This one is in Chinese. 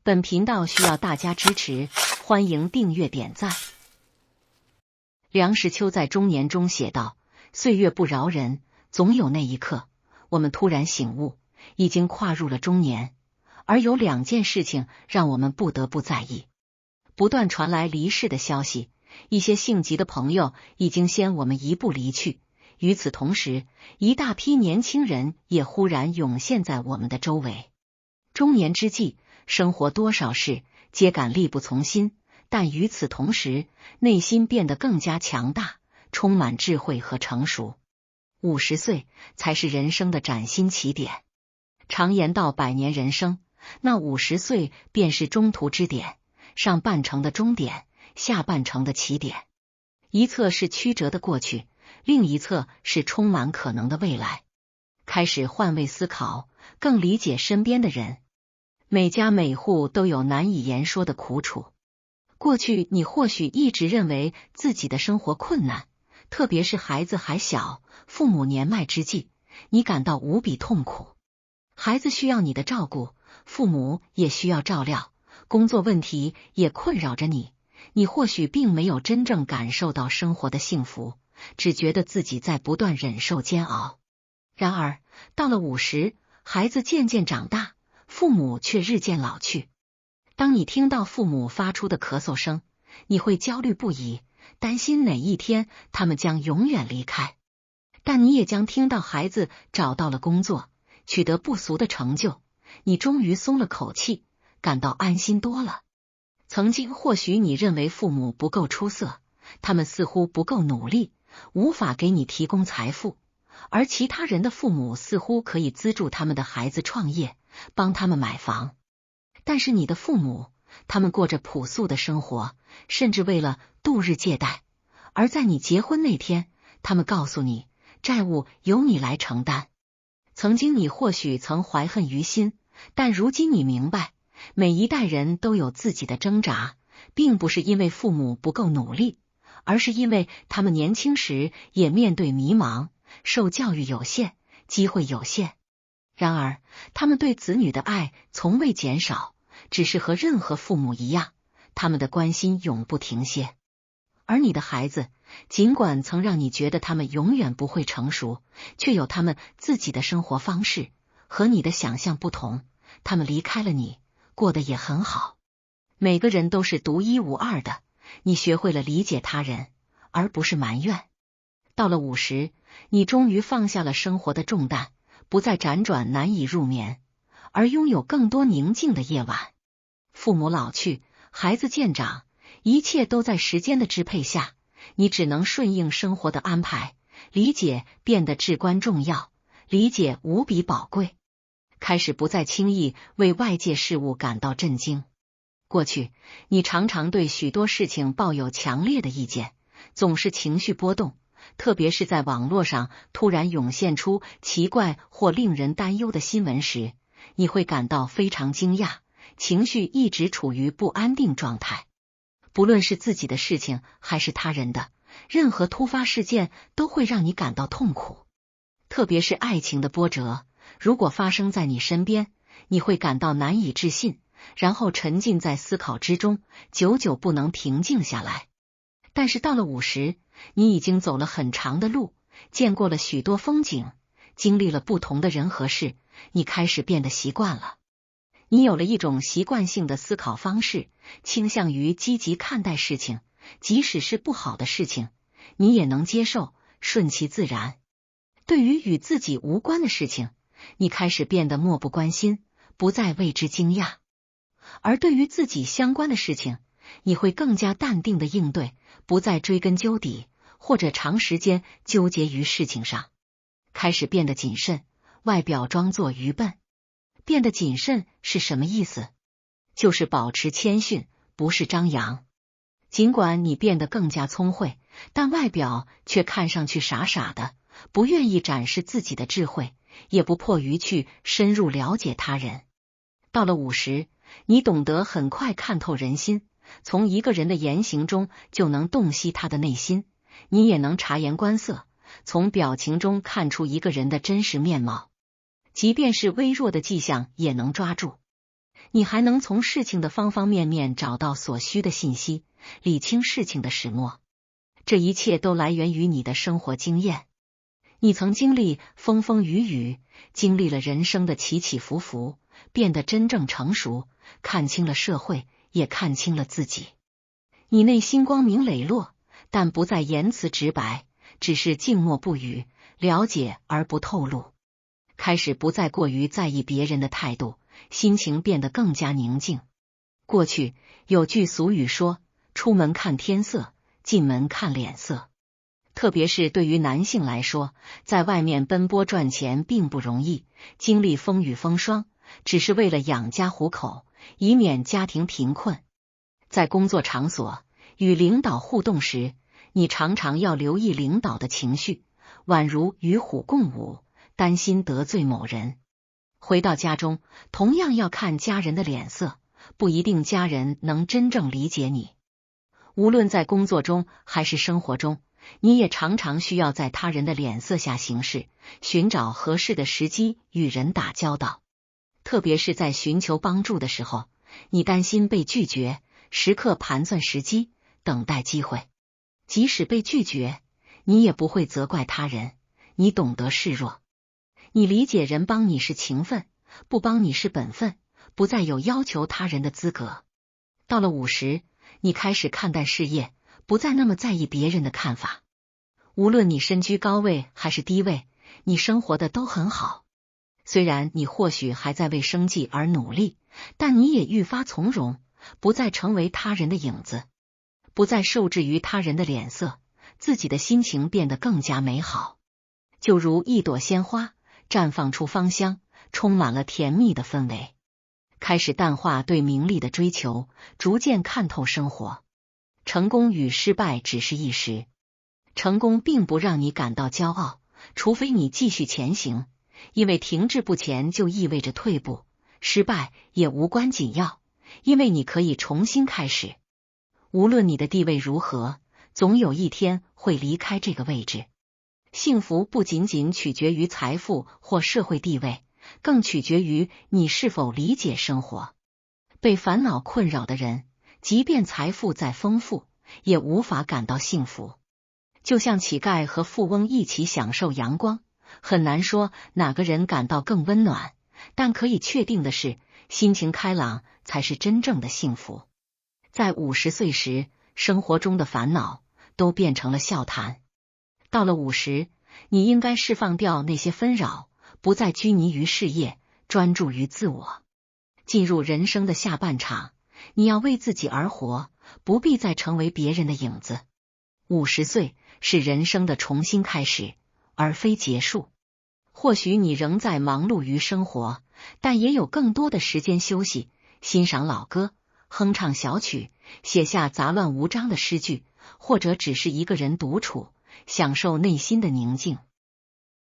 本频道需要大家支持，欢迎订阅点赞。梁实秋在中年中写道：岁月不饶人，总有那一刻，我们突然醒悟，已经跨入了中年，而有两件事情让我们不得不在意。不断传来离世的消息，一些性急的朋友已经先我们一步离去，与此同时，一大批年轻人也忽然涌现在我们的周围。中年之际，生活多少事皆感力不从心，但与此同时，内心变得更加强大，充满智慧和成熟。50岁才是人生的崭新起点。常言道百年人生，那50岁便是中途之点，上半程的终点，下半程的起点。一侧是曲折的过去，另一侧是充满可能的未来。开始换位思考，更理解身边的人。每家每户都有难以言说的苦楚。过去你或许一直认为自己的生活困难，特别是孩子还小，父母年迈之际，你感到无比痛苦。孩子需要你的照顾，父母也需要照料，工作问题也困扰着你。你或许并没有真正感受到生活的幸福，只觉得自己在不断忍受煎熬。然而，到了50，孩子渐渐长大，父母却日渐老去。当你听到父母发出的咳嗽声，你会焦虑不已，担心哪一天他们将永远离开。但你也将听到孩子找到了工作，取得不俗的成就，你终于松了口气，感到安心多了。曾经或许你认为父母不够出色，他们似乎不够努力，无法给你提供财富，而其他人的父母似乎可以资助他们的孩子创业，帮他们买房。但是你的父母，他们过着朴素的生活，甚至为了度日借贷。而在你结婚那天，他们告诉你，债务由你来承担。曾经你或许曾怀恨于心，但如今你明白，每一代人都有自己的挣扎，并不是因为父母不够努力，而是因为他们年轻时也面对迷茫，受教育有限，机会有限。然而，他们对子女的爱从未减少，只是和任何父母一样，他们的关心永不停歇。而你的孩子，尽管曾让你觉得他们永远不会成熟，却有他们自己的生活方式，和你的想象不同。他们离开了你，过得也很好。每个人都是独一无二的，你学会了理解他人，而不是埋怨。到了50，你终于放下了生活的重担，不再辗转难以入眠，而拥有更多宁静的夜晚。父母老去，孩子渐长，一切都在时间的支配下，你只能顺应生活的安排。理解变得至关重要，理解无比宝贵。开始不再轻易为外界事物感到震惊。过去，你常常对许多事情抱有强烈的意见，总是情绪波动，特别是在网络上突然涌现出奇怪或令人担忧的新闻时，你会感到非常惊讶，情绪一直处于不安定状态。不论是自己的事情还是他人的，任何突发事件都会让你感到痛苦。特别是爱情的波折，如果发生在你身边，你会感到难以置信，然后沉浸在思考之中，久久不能平静下来。但是到了50，你已经走了很长的路，见过了许多风景，经历了不同的人和事，你开始变得习惯了。你有了一种习惯性的思考方式，倾向于积极看待事情，即使是不好的事情，你也能接受，顺其自然。对于与自己无关的事情，你开始变得漠不关心，不再为之惊讶。而对于自己相关的事情，你会更加淡定的应对，不再追根究底，或者长时间纠结于事情上。开始变得谨慎，外表装作愚笨。变得谨慎是什么意思？就是保持谦逊，不是张扬。尽管你变得更加聪慧，但外表却看上去傻傻的，不愿意展示自己的智慧，也不迫于去深入了解他人。到了50，你懂得很快看透人心，从一个人的言行中就能洞悉他的内心，你也能察言观色，从表情中看出一个人的真实面貌。即便是微弱的迹象也能抓住。你还能从事情的方方面面找到所需的信息，理清事情的始末。这一切都来源于你的生活经验。你曾经历风风雨雨，经历了人生的起起伏伏，变得真正成熟，看清了社会，也看清了自己。你内心光明磊落，但不再言辞直白，只是静默不语，了解而不透露。开始不再过于在意别人的态度，心情变得更加宁静。过去有句俗语说，出门看天色，进门看脸色。特别是对于男性来说，在外面奔波赚钱并不容易，经历风雨风霜，只是为了养家糊口，以免家庭贫困。在工作场所与领导互动时，你常常要留意领导的情绪，宛如与虎共舞，担心得罪某人。回到家中，同样要看家人的脸色，不一定家人能真正理解你。无论在工作中还是生活中，你也常常需要在他人的脸色下行事，寻找合适的时机与人打交道。特别是在寻求帮助的时候，你担心被拒绝，时刻盘算时机，等待机会。即使被拒绝，你也不会责怪他人，你懂得示弱。你理解人帮你是情分，不帮你是本分，不再有要求他人的资格。到了50，你开始看淡事业，不再那么在意别人的看法。无论你身居高位还是低位，你生活的都很好。虽然你或许还在为生计而努力，但你也愈发从容，不再成为他人的影子，不再受制于他人的脸色，自己的心情变得更加美好。就如一朵鲜花绽放出芳香，充满了甜蜜的氛围。开始淡化对名利的追求，逐渐看透生活。成功与失败只是一时，成功并不让你感到骄傲，除非你继续前行，因为停滞不前就意味着退步。失败也无关紧要，因为你可以重新开始。无论你的地位如何，总有一天会离开这个位置。幸福不仅仅取决于财富或社会地位，更取决于你是否理解生活。被烦恼困扰的人，即便财富再丰富，也无法感到幸福。就像乞丐和富翁一起享受阳光，很难说哪个人感到更温暖，但可以确定的是，心情开朗才是真正的幸福。在50岁时，生活中的烦恼都变成了笑谈。到了50，你应该释放掉那些纷扰，不再拘泥于事业，专注于自我。进入人生的下半场，你要为自己而活，不必再成为别人的影子。50岁是人生的重新开始，而非结束。或许你仍在忙碌于生活，但也有更多的时间休息，欣赏老歌，哼唱小曲，写下杂乱无章的诗句，或者只是一个人独处，享受内心的宁静。